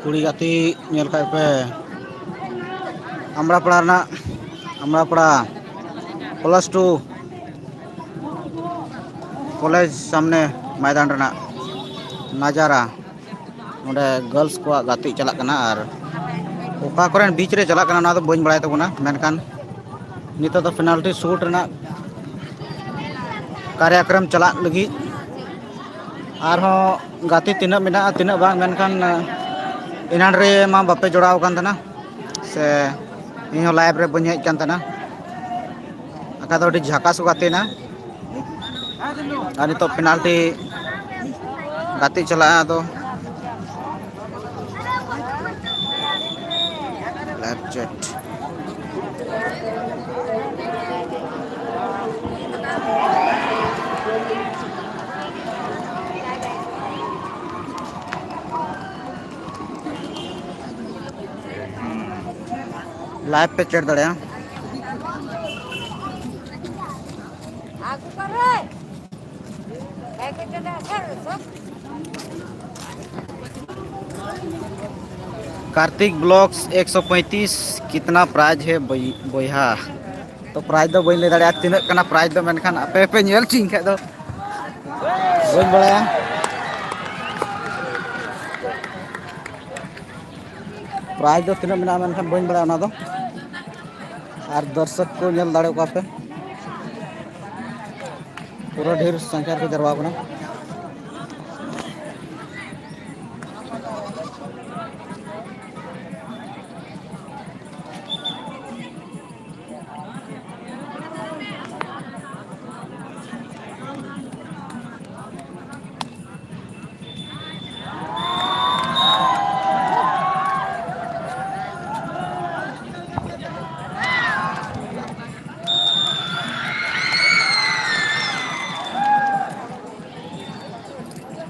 कुड़ी गाती नेल खाय पे अमड़ापड़ा रना अमड़ापड़ा +2 कॉलेज सामने मैदान रना नजारा नोडे गर्ल्स को गाती चला कना और ओका करेन बीच रे चला कना ना तो बइन बड़ाय तबना मेनखान नितो तो पेनाल्टी शूट रना कार्यक्रम चला लगी आरहों गाती तीना मेना तीना बांग मेनखान इनान रे मा बापे जोड़ाव कान तना से इन लाइव रे बइन हेज कान तना आका तो अडी झाकास गातेना और नितो पेनाल्टी गाती चला तो लाइव चैट लाइव पे चढ़ दड़े कार्तिक ब्लॉग्स 135 कितना प्राइज है बोया तो प्राइज दो बइन ले दाड़े तीना कना प्राइज दो मेनखान आपे पे नेल चिंग खाय दो बइन बड़ाया प्राइज दो तीना मेना मेनखान बइन बड़ा ना दो और दर्शक को नेल दाड़े को आपे पूरा ढेर संख्या को जरवा कना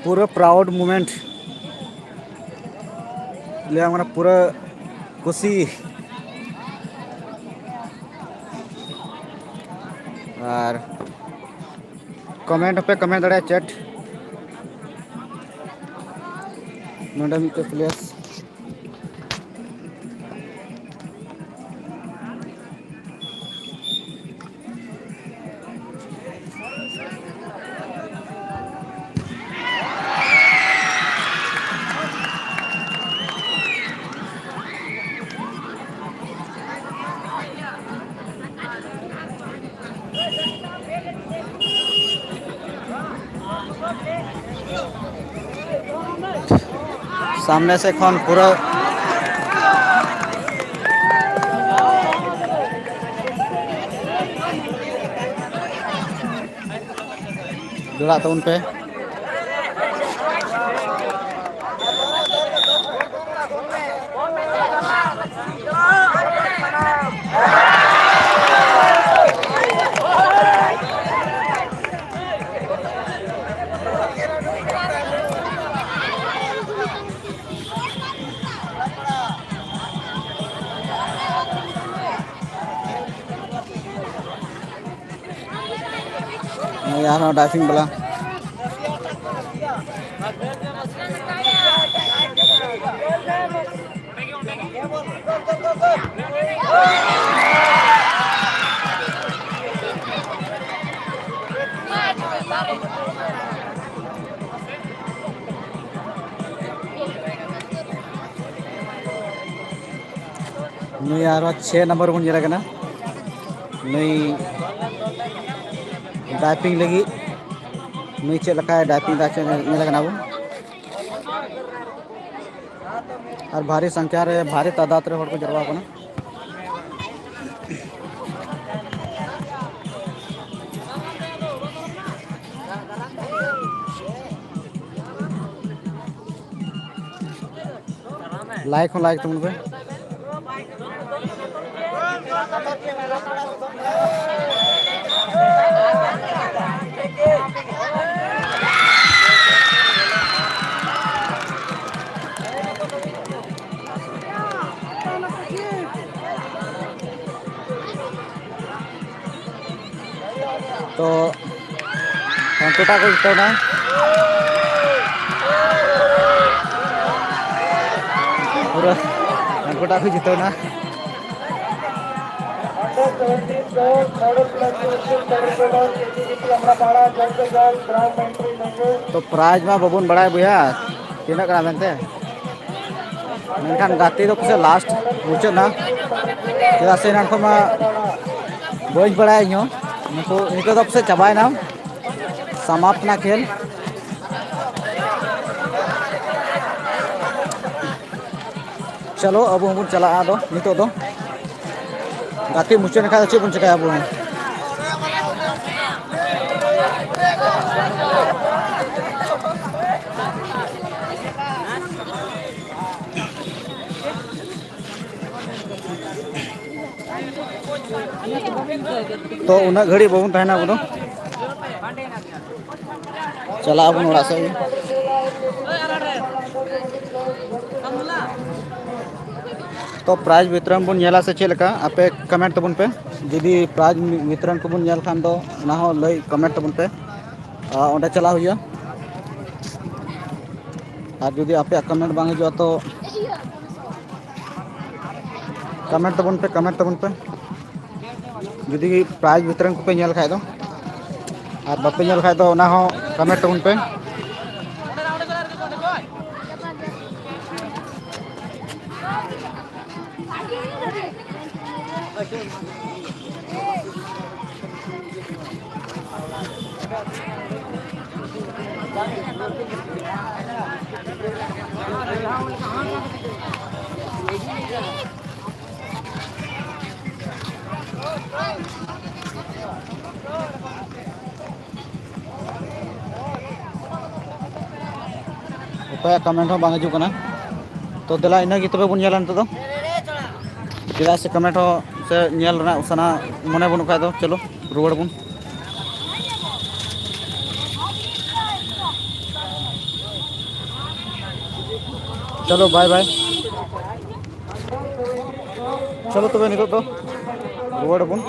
पूरा प्राउड मोमेंट ले हमारा पूरा खुशी और कमेंट पे कमेंट दड़े चैट नोडे मिटे प्लेस सामने से कौन पूरा जोड़ा ताबन पे यहाँ डाइविंग वाला नहीं यार 6 नंबर बन जरा नहीं डाइपिंग लगी नहीं चेक लगा डाइपिंग बन और भारी संख्या रे भारी तादाद रे को जरवा को लाइक हो लाइक तुम पे तो कंप्यूटर को जितना पूरा कंप्यूटर को जितना तो प्राइज में बाबन बड़ा भैया तीना करा मेनते मेनखान गाती तो कुछ लास्ट मुचादना चेदा से नान खमा बज बड़ा इन निको तो कुछ चाबायना समाप्तना खेल चलो अब बन चला नितो दो गाती मुचाद खा चे बन चिकाया अब तो उना घड़ी बबन तहना अब चला अब ओड़ा से तो प्राइज वितरण बन नेला से चेलका आपे कमेंट तबन पे जदि प्राइज वितरण को बन नेल खान दो ना हो लई कमेंट तबन पे ओंडे चला हुआ और जदि आपे कमेंट बांग हिजुआ तो कमेंट तबन पे जदि प्राइज वितरण को पे नेल खाय दो और बापे नेल खाय दो ना हो कमेंट तबन पे उपाय कमेंट बांग हिजू कना तो देला इना गी तबे बन नेला नतो दो चेदा से कमेंट से नेल रना सना मने बन खाय दो चलो रुवाड़ बन चलो बाय बाय चलो तबे नितो दो रुवाड़ बन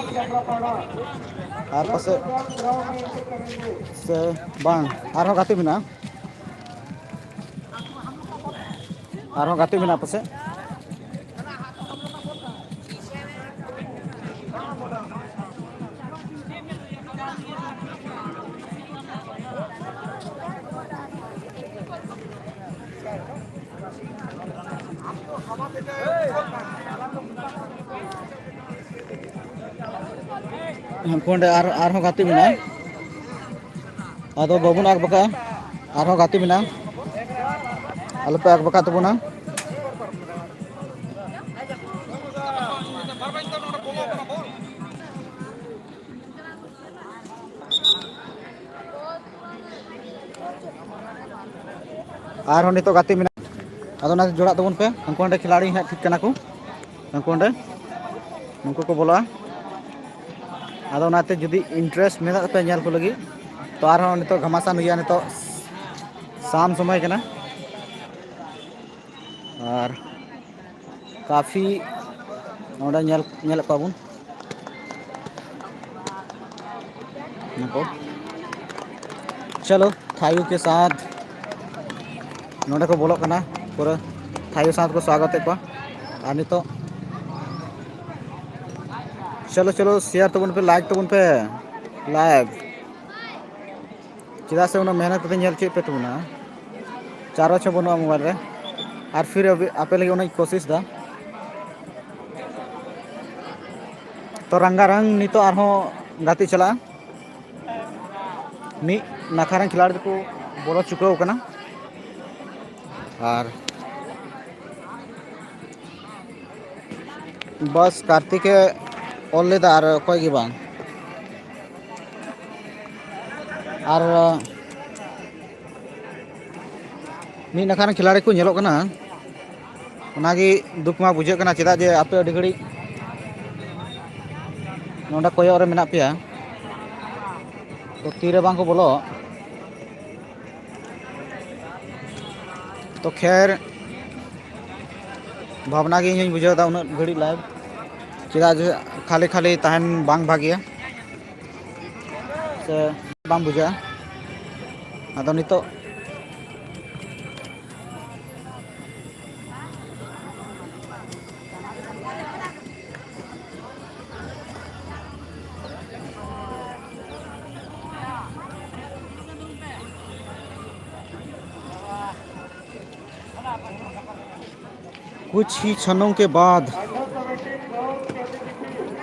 और पासे से बांग आरो गाती बिना आरो गाती बिना पासे हमको आर गाती बिना अदो बाबुन आग बका आर गाती बिना अलपे आग बका तबना ᱟᱨᱦᱚᱸ ᱱᱤᱛᱚᱜ ᱜᱟᱛᱮ ᱢᱮᱱᱟᱜ ᱟᱫᱚ ᱚᱱᱟ ᱡᱚᱲᱟᱜ ᱛᱟᱵᱚᱱ ᱯᱮ ᱩᱱᱠᱩ ᱚᱸᱰᱮ ᱠᱷᱤᱞᱟᱲᱤ ᱦᱟᱸᱜ ᱴᱷᱤᱠ ᱠᱟᱱᱟ ᱠᱚ ᱩᱱᱠᱩ ᱚᱸᱰᱮ ᱱᱩᱠᱩ ᱠᱚ ᱵᱚᱞᱚᱜᱼᱟ ᱟᱫᱚ ᱚᱱᱟᱛᱮ ᱡᱩᱫᱤ ᱤᱱᱴᱟᱨᱮᱥᱴ ᱢᱮᱱᱟᱜ ᱛᱟᱯᱮᱭᱟ ᱧᱮᱞ ᱠᱚ ᱞᱟᱹᱜᱤᱫ ᱛᱚ ᱟᱨᱦᱚᱸ ᱱᱤᱛᱚᱜ ᱜᱷᱟᱢᱟᱥᱟᱱ ᱦᱩᱭᱩᱜᱼᱟ ᱱᱤᱛᱚᱜ ᱥᱟᱢ ᱥᱚᱢᱚᱭ ᱠᱟᱱᱟ ᱟᱨ ᱠᱟᱯᱷᱤ ᱱᱚᱸᱰᱮ ᱧᱮᱞᱮᱫ ᱠᱚᱣᱟ ᱵᱚᱱ नको चलो थायू के साथ नोडे को बोलो कना पूरा थायू साथ को स्वागत है और नितो चलो चलो शेयर तबन पे लाइक तबन पे लाइव चेदा से उन्हें मेहनत करते चेक पे तबना चारों छः बनुआ मोबाइल रे और फिर अभी आपे लगे उन्हें कोशिश दा तो रंगारंग नितो आरहों गाती चला ᱢᱤᱫ ᱱᱟᱠᱷᱟ ᱨᱮᱱ ᱠᱷᱤᱞᱟᱲᱤ ᱫᱚᱠᱚ ᱵᱚᱞᱚ ᱪᱩᱠᱟᱹᱣ ᱟᱠᱟᱱᱟ ᱟᱨ बस कार्तिके ऑल लेदा और कोई की बांग और मी नखान खिलाड़ी को नेलोग कना उनागी दुख मा बुझे कना चेदा जे आपे अडी घड़ी नोंडा कोयो रे मेना पेया तो तीरे बांग को बोलो तो खैर भावना की इन बुझे दा उन घड़ी लाइव चेदा जे खाली खाली तहन बांग भागिया से बांग बुझा आदो नितो कुछ ही क्षणों के बाद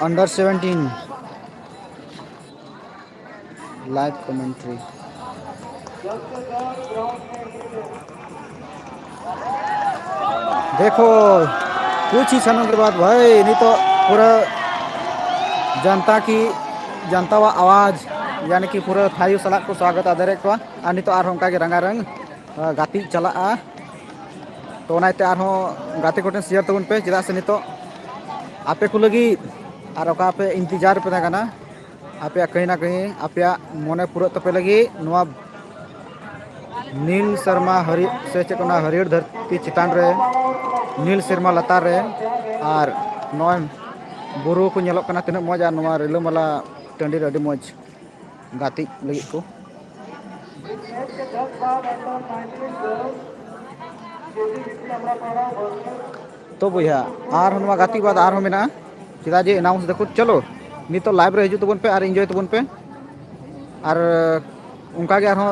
अंडर 17 लाइव कमेंट्री देखो कुछ ही क्षणों के बाद भाई नहीं तो पूरा जनता वा आवाज़ यानी कि पूरा थायू सलाह को स्वागत आदरे को और नहीं तो आरहों का रंगारंग गाती चला तो ओनाते आरहों गाते कोटें शेयर तबन पे चेदा से नितो आपे को लगी और ओका पे इंतजार पे तहना आपे कहीं ना कहीं आपे मने पूरा तपे लगी नवा नील शर्मा हरि से चेकना हरियर धरती चितान रे नील शर्मा लतार रे और नॉय बुरु को नेलोक कना तिना मौज और नवा रिलमला टंडी रे अडी मौज गाती लगी को तो बुझा और नवा गाती बाद और मेना चेदा जे अनाउंस देखो चलो नितो लाइव रे हजू तबन पे और एंजॉय तबन पे और उनका के आरो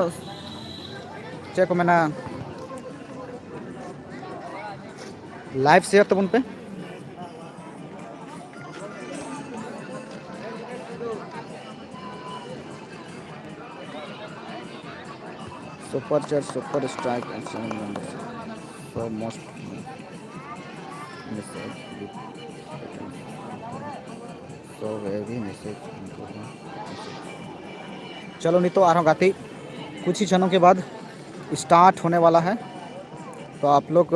चे को मेना लाइव शेयर तबन पे super chat super strike and so most message तो वेरी मैसेज चलो नहीं तो आरो गाती कुछ ही क्षणों के बाद स्टार्ट होने वाला है तो आप लोग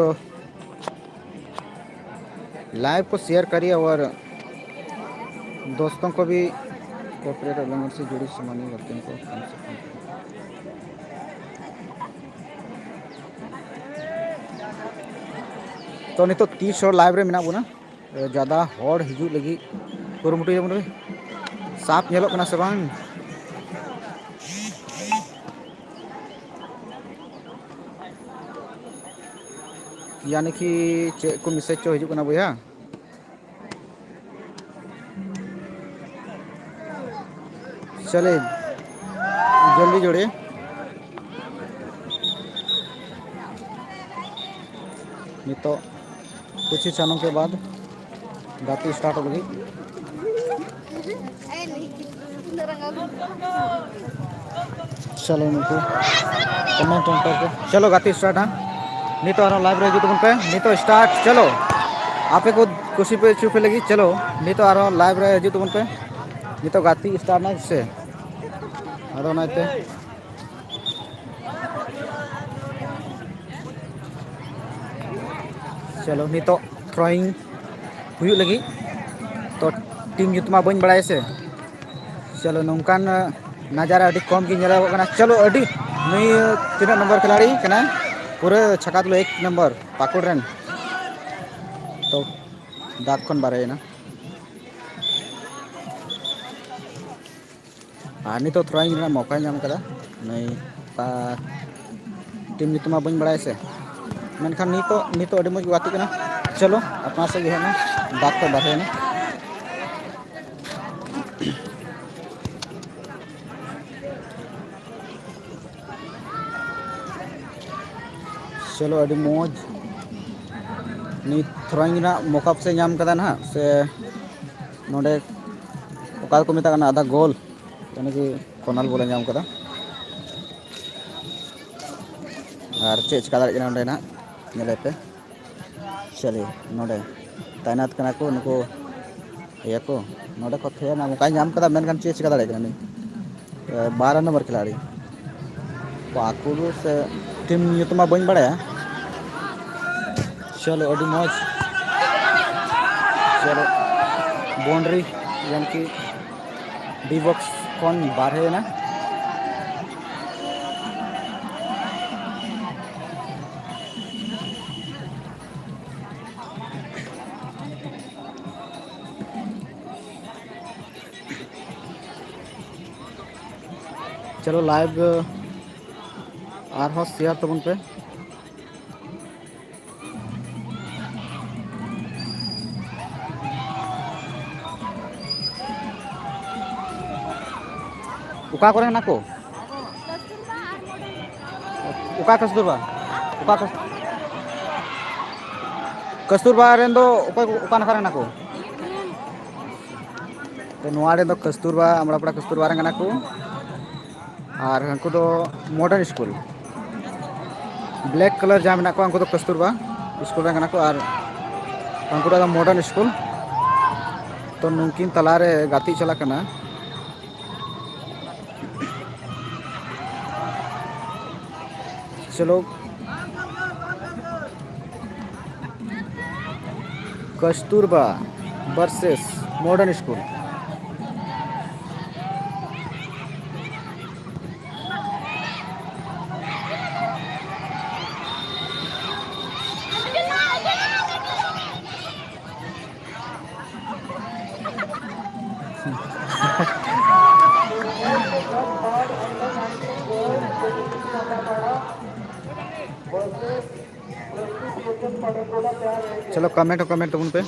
लाइव को शेयर करिए और दोस्तों को भी कॉर्पोरेट एलिमेंट से जुड़ी सामान्य बातों को कम से कम तो नहीं तो 30 और लाइव रे मेना बुना ज़्यादा हॉर हिजू लगी कुरुमुटु जब साफ नेलोक कना से बांग यानी कि चे को मैसेज चो हिजू कना बुया चले जल्दी जोड़े नितो कुछ ही क्षणों के बाद गाती स्टार्ट हो गई चलो नको कमेंट करके चलो गाती स्टार्ट हाँ नहीं तो लाइव रह तुम पे नहीं तो स्टार्ट चलो आपे को खुशी पे चुपे लगी चलो नहीं तो लाइव रह तुम पे नहीं तो गाती स्टार्ट ना से चलो नितो थ्रोइंग हुई लगी तो टीम युतमा बन बड़ा से चलो नौकान नज़ारा अभी कम की चलो अभी नई तीना नंबर खिलाड़ी पूरे छक्का तुलो 1 नंबर पाकुड़ रेन तो दाग खन बारेना और नितो थ्रोइंग मौका नाम कदा नई टीम युतमा बन बड़ा से मेनखान नितो अभी मज गाती कना चलो अपना से है ना दाग को बारे ना चलो अभी मौज नी थ्रोइंग मौका से नाम कदा ना से नोडे ओका को मेता आधा गोल यानी कि कोनाल बोले नाम कदा और चे चिका दाड़े नोडे ना नेले पे चलिए नोडे तैनात कना को उनको ये को नोडे को थे ना मौका नाम कदा मेनखान चे चिका दाड़े कना 12 नंबर खिलाड़ी पाकुड़ से टीम युतमा बन बड़ा चलो अभी मौज चलो बाउंड्री यानी कि डी बॉक्स कौन बारह ना चलो लाइव आर शेयर तबन पे उका करे ना को उका कस्तूरबा उका कस्तूरबा रेन दो उका नखा ना को तो नोआडे दो कस्तूरबा अमड़ापड़ा कस्तूरबा रेन ना को और हमको तो मॉडर्न स्कूल ब्लैक कलर जहाँ में हमको तो कस्तूरबा स्कूल रेन को और हमको तो मॉडर्न स्कूल तो नुकिन तलारे गाती चला कना चलो कस्तूरबा वर्सेस मॉडर्न स्कूल चलो कमेंट तबन पे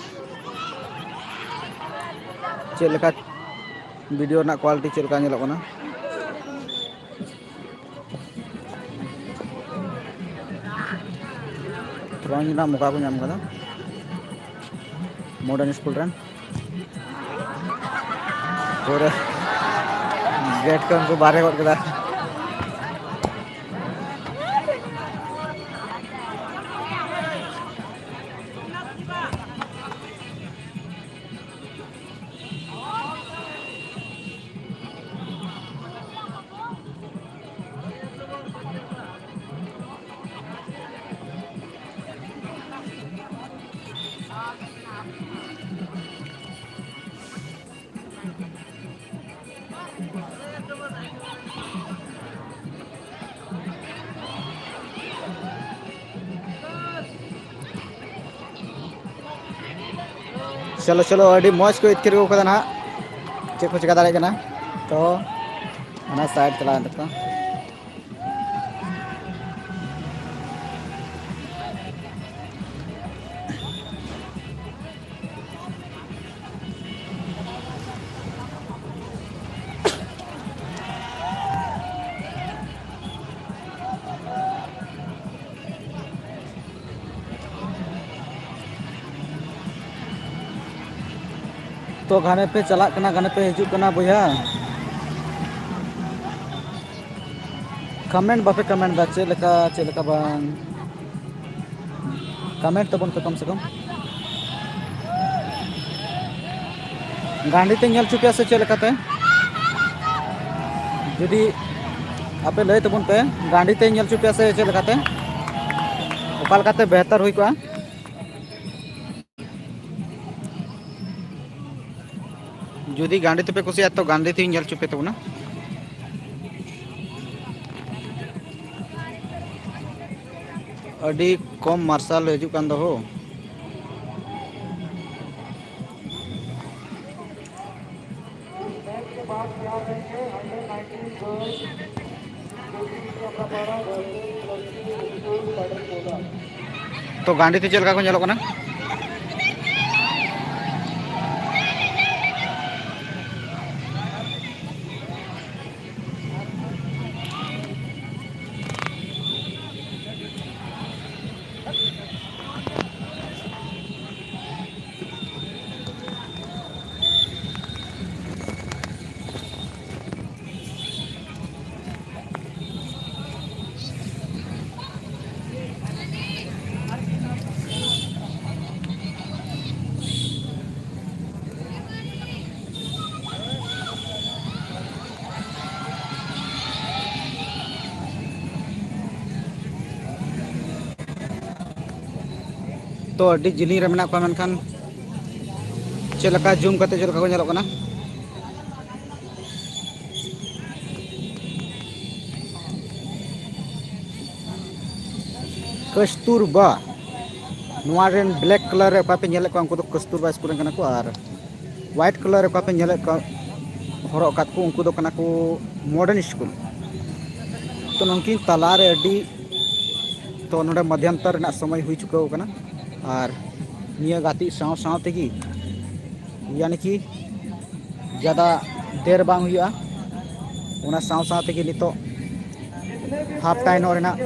चेका वीडियो ना क्वालिटी चेका नेलोगना थ्रोइंग ना मौका को नाम कदा मॉडर्न स्कूल रेन पूरे गेट को उनको बारे गद कदा चलो चलो अभी मौज को इतकर ना चे को चिका दाड़े तो साइड चला तक तो घाने पे चला घाने पे हजूना बुया कमेंट बापे कमेंट दा चेलका बांग कमेंट तबन पे कम से कम गांडी ते नेल चुकिया से चेलकाते जुदी आपे लय तबन पे गांडी ते नेल चुकिया से चेलकाते ओकालकाते बेहतर हुई को जुदी गांडी तेपे कुसिया तो गांडी थी जल चुपे तबना अड़ी कम मार्शल हजू कान दो हो तो गांडी थी चलका को ñelo kana तो अड़ी जिली रे मेना को मेनखान चलका जूम करते चलका को ñelo kana कस्तूरबा नोआरेन ब्लैक कलर रे पे ñele को उनको तो कस्तूरबा स्कूल kana को और व्हाइट कलर रे पे ñele को हरो कात को उनको तो kana को मॉडर्न स्कूल तो नंकिन तला रे अड़ी तो नोडे मध्यांतर ना समय हुई चुका kana और निया गाती साव साव तेगी यानी कि ज़्यादा देर बांग हुआ उना साव साव तेगी नितो हाफ टाइम और ना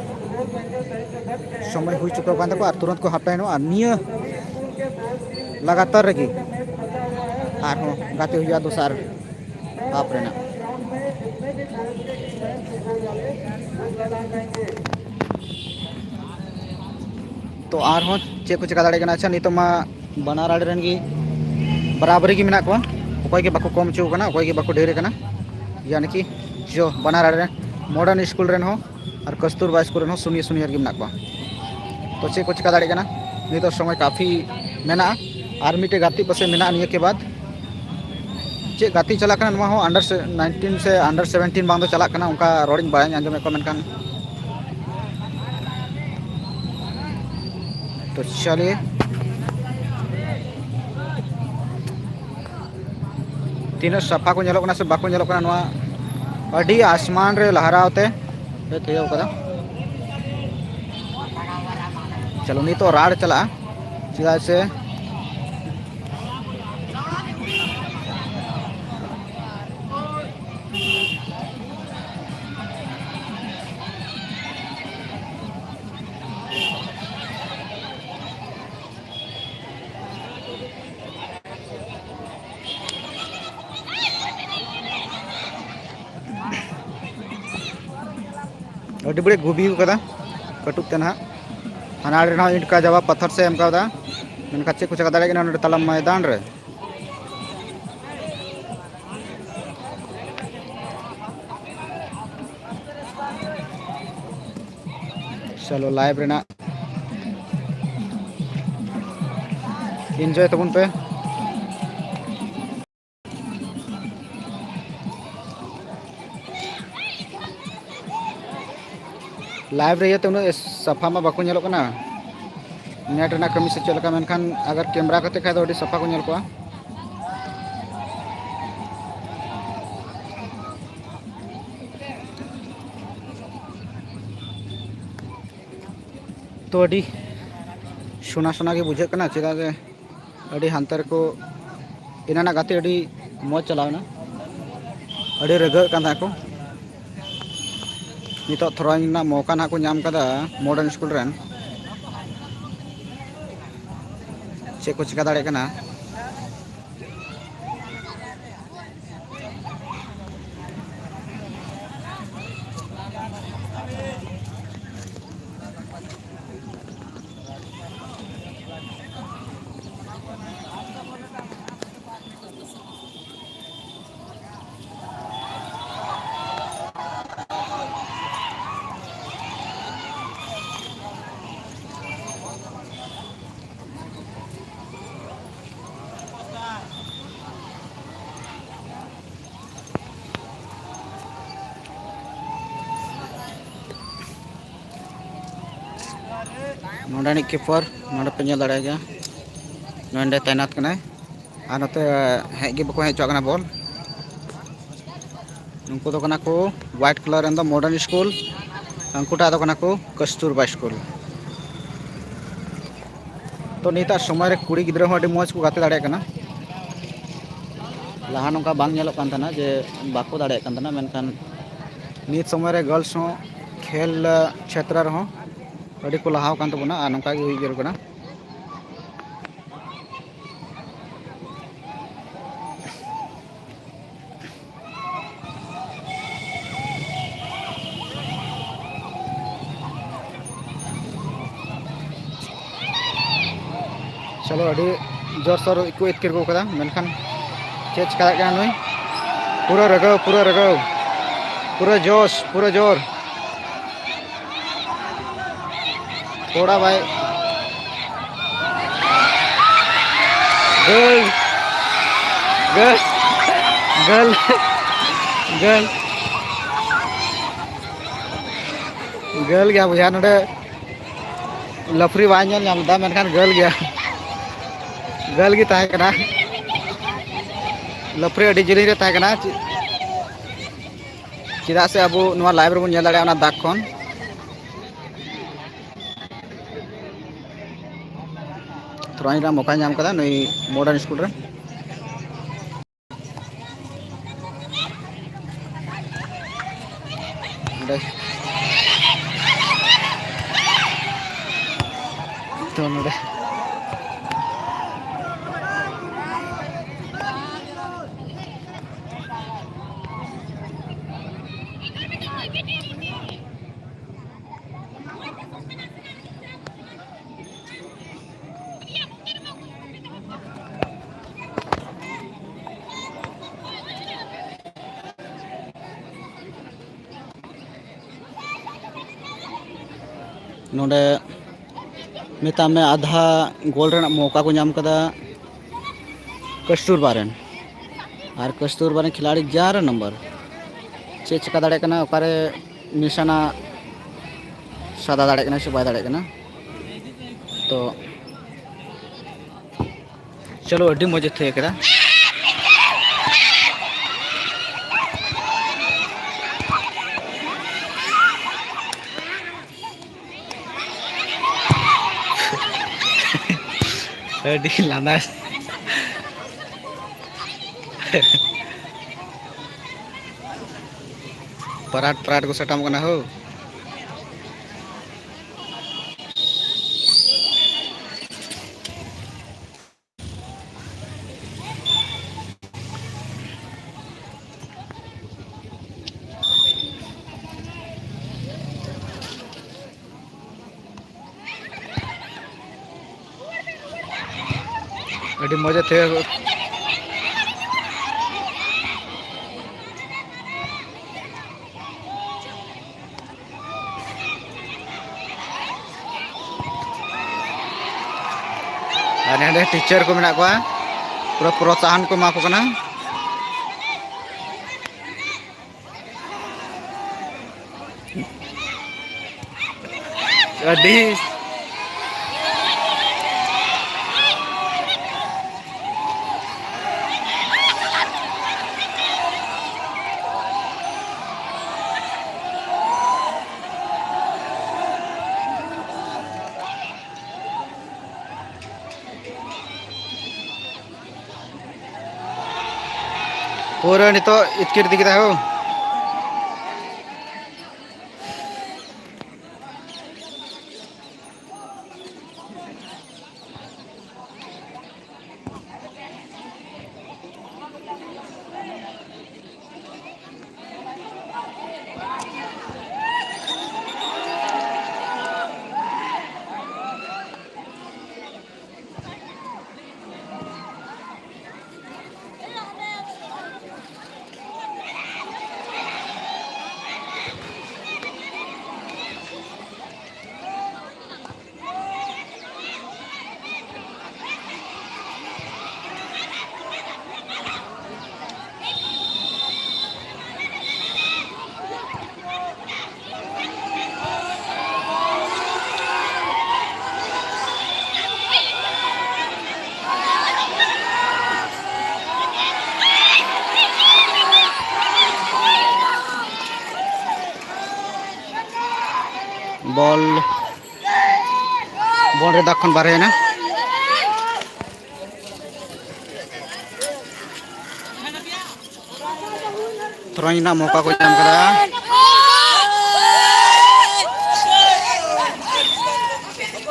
समय हुई चुका कान तको और तुरंत को हाफ टाइम और निया लगातार रगी और हो गाते हुआ दोसार हाफ रेना तो और हो चे को चेका दाड़े कना अच्छा नितो मा बनार आड़े रन की बराबरी की मेना को अकोय के बाको कम चो कना अकोय के बाको ढेरे कना यानी कि जो बनार आड़े मॉडर्न स्कूल रेन हो और कस्तूरबा स्कूल रेन हो सुनियर सुनियर की मेना को तो चे को चेका दाड़े कना नितो समय काफ़ी मेना और मिटे गाती पसे मेना निया के बाद चे गाती चला कना नुआ हो अंडर 19 से अंडर 17 बांग दो चला कना उनका रोडिंग बाय आंजमे को मेनखान तो चलिए तीनों सफा को ñelo kana से बाको ñelo kana नुआ अड़ी आसमान रे लहरावते थे कदा चलो नहीं तो राड चला चला से अड़ी बड़े गुबी कदा कटुक तेना हनाड़े ना ईंट का जवाब पत्थर से एम का मेनका चे कुछ दाड़े कना नोडे तला मैदान रे चलो लाइव रेना एंजॉय तबन पे लाइव रे तो सफा मा बाको ñelo kana नेट ना कमी से चलका मेनखान अगर कैमरा कते खाय तो अडी सफा को ñel को तो अडी सोना सोना के बुझे कना चेदा जे अडी हांतर को इनाना गाते अडी मौज चलावना अडी रग कांदा को नितो थ्रोइंग ना मौका ना को नाम कदा मॉडर्न स्कूल रेन चे को चिका दाड़े कना नोंडे कीपर नोंडे पे ñel दाड़े गया नोंडे तैनात कनाय और नोते हेज गे बको हेज चुआ बॉल उनको तो कना को white colour and the modern school उनकुटा तो कना को कस्तूरबा स्कूल तो नीता समय रे कुड़ी गिद्रा हो मौज को गाते दाड़े कना लहा नोका बांग ñelok कान थाना जे बाको दाड़े कान थाना मेनखान नीत समय रे गर्ल्स हो खेल क्षेत्र रहो अड़ी को लहाव कान तबना आ नोका गे हुई जरूर कना चलो अड़ी जोर सोर को इतकिर को कदा मेनखान चेक चिका का नुई पूरा रगाव पूरा जोश पूरा जोर थोड़ा भाई girl girl girl girl girl गया बुझा नोडे लफरी बाय ñel ñam दा मेनखान गर्ल गया गर्ल की ताहे कना लफरी अड़ी जिली रे ताहे कना चिदा से अब नवा लाइव रे बन ñel दाड़े दाग खन थोड़ा मौका नाम कदा नई मॉडर्न स्कूल रे तो नोडे नोडे मेता में आधा गोल रेना मौका को नाम कदा कस्तूरबा रेन और कस्तूरबा रेन खिलाड़ी 11 नंबर चे चिका दाड़े कना ओकारे निशाना सादा दाड़े कना से बाय दाड़े कना तो चलो अड्डी मजे थे कदा अड्डी लाना पराट पराट को सटाम कना हो अड्डी मजे थे और टीचर को मेना को पूरा प्रोत्साहन को मा को कना अड्डी पूरा नितो इतकिर दिखता हो बॉल बॉल रे दाग खन बारे ना थ्रोइंग ना मौका को नाम करा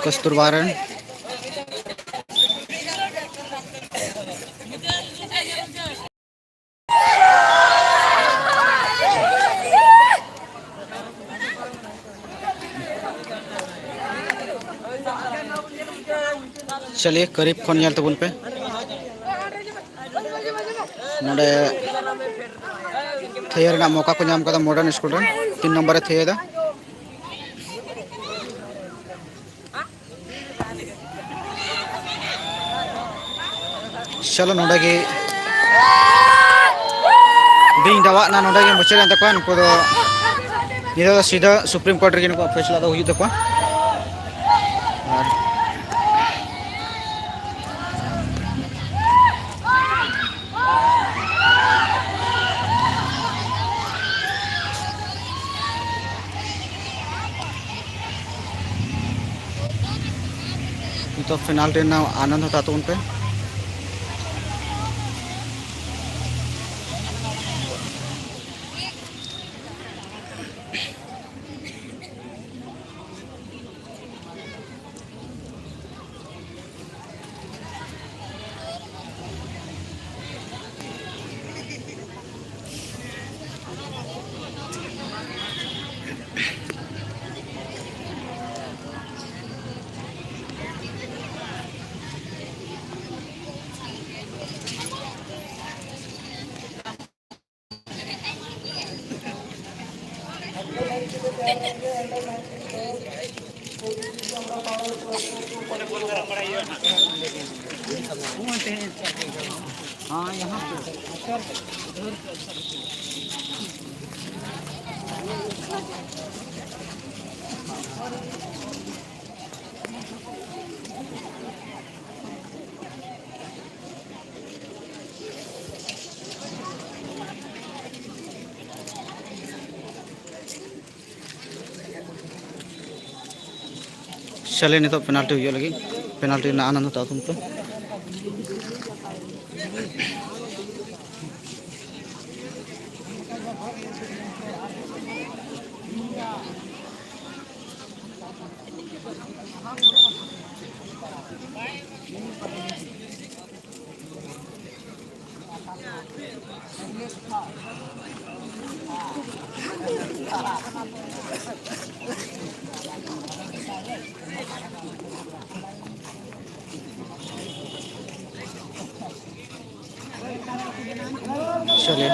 कस्तूरबा रन चलिए करीब खन ᱧᱮᱞ तबुन पे नोडे थेयर ना मौका को नाम कदा मॉडर्न स्कूल रन 3 नंबर थे दा चलो नोडे की बिंग दवा ना नोडे की मुचेर अंत को नको दो ये तो सीधा सुप्रीम कोर्ट रे को फैसला दो हुई तको तो पेनाल्टी ना आनंद होता तो उन पे हाँ यहाँ चले नहीं तो पेनाल्टी हुई लगी पेनाल्टी ना आनंद होता तुम पे चलिए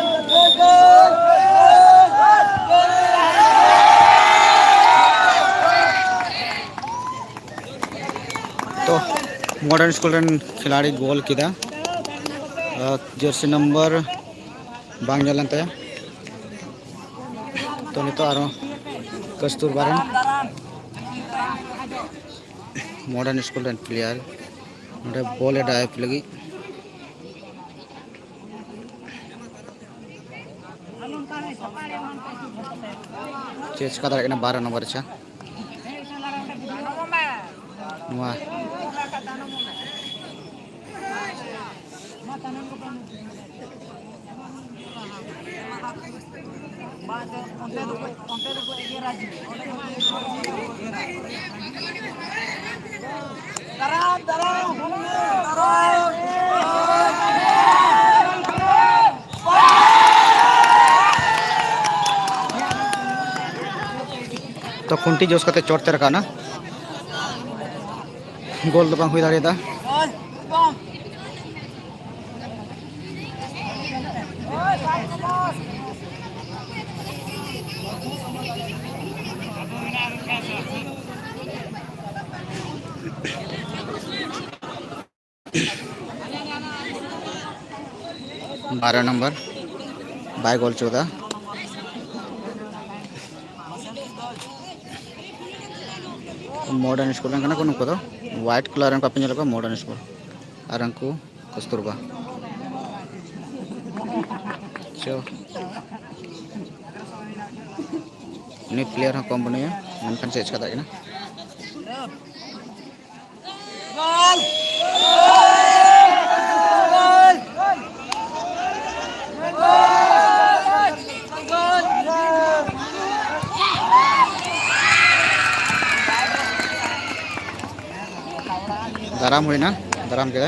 तो मॉडर्न स्कूल रन खिलाड़ी गोल किदा जर्सी नंबर बांग जलन ते तो नितो आरो कस्तूरबा रन मॉडर्न स्कूल रन प्लेयर नोडे बॉल ए डाइव लगी चेस का 12 नंबर अच्छा नुआ तो खुंटी जोश करते चोटते रखा ना गोल तो बांग हुई दाड़ेदा 12 number by goal 14 modern school को नुको व्हाइट कलर को पे मॉडर्न स्कूल और उनको कस्तूरबा चो प्लेयर कम बने मेनखान चेक चिका दाड़ेना दाराम हुई ना दाराम के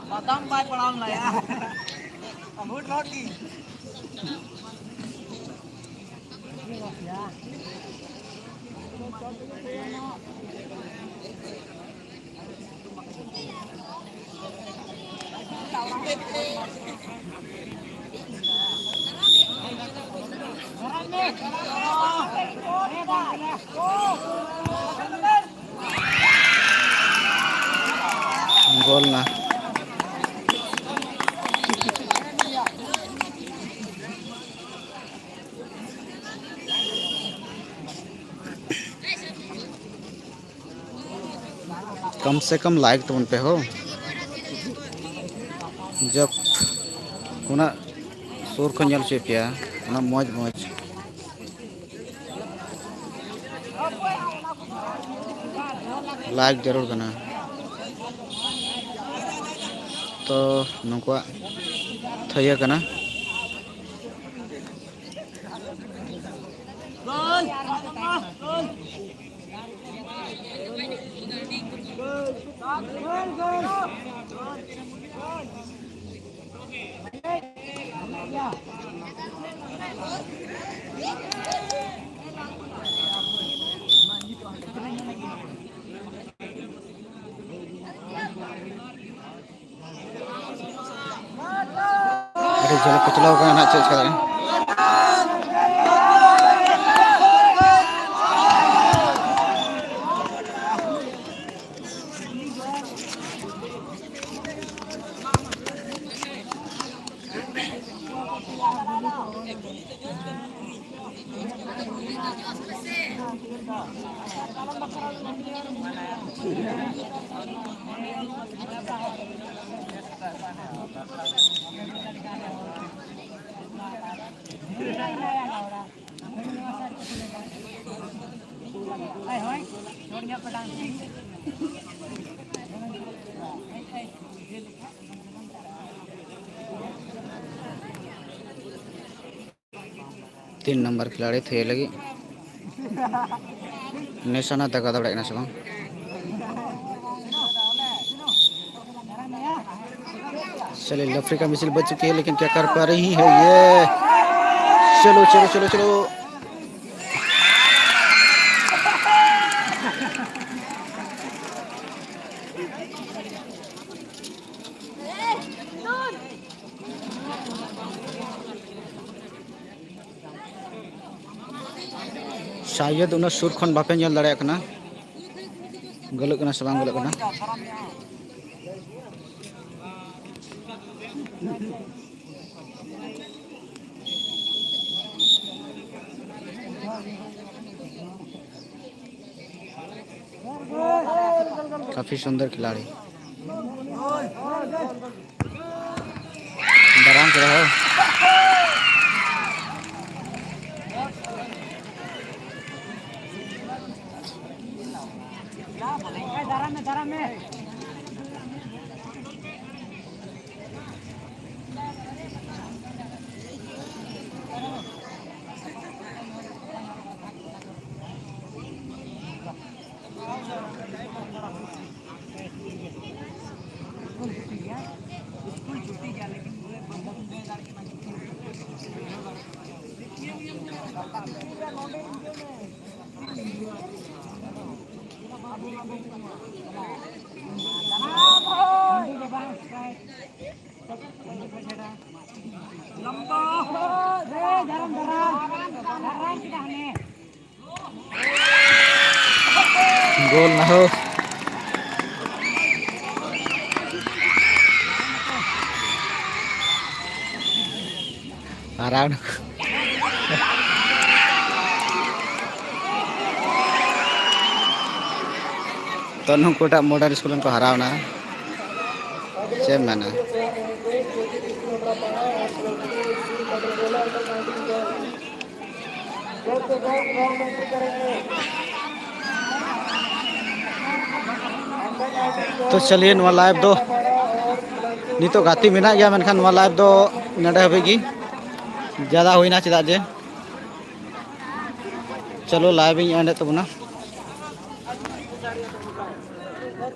Batang bay palang na ya. Amut lagi. गोल ना कम से कम लाइक तो उन पे हो जब उना सुर को नल चेपिया उना मौज मौज लाइक जरूर करना तो नुकुआ थैया करना अरे चलो कुचला होगा ना चेक करें 3 नंबर खिलाड़ी थे लगी निशाना तक दौड़े ना सब चलिए लफरी का मिसिल बच चुकी है लेकिन क्या कर पा रही है ये चलो चलो चलो चलो शायद उन्हें सुर खन बापे नल दाड़े कना गलत कना से बांग गलत कना काफी सुंदर खिलाड़ी आराम से रहो गोल ना हो आराम तो नुकोटा मॉडर्न स्कूल को हरावना चेक मैंने तो चलिए नवा लाइव दो नितो गाती मेना गया मेनखान नवा लाइव दो नडे हबेगी ज़्यादा होइना चेदा जे चलो लाइव इन एंड तबना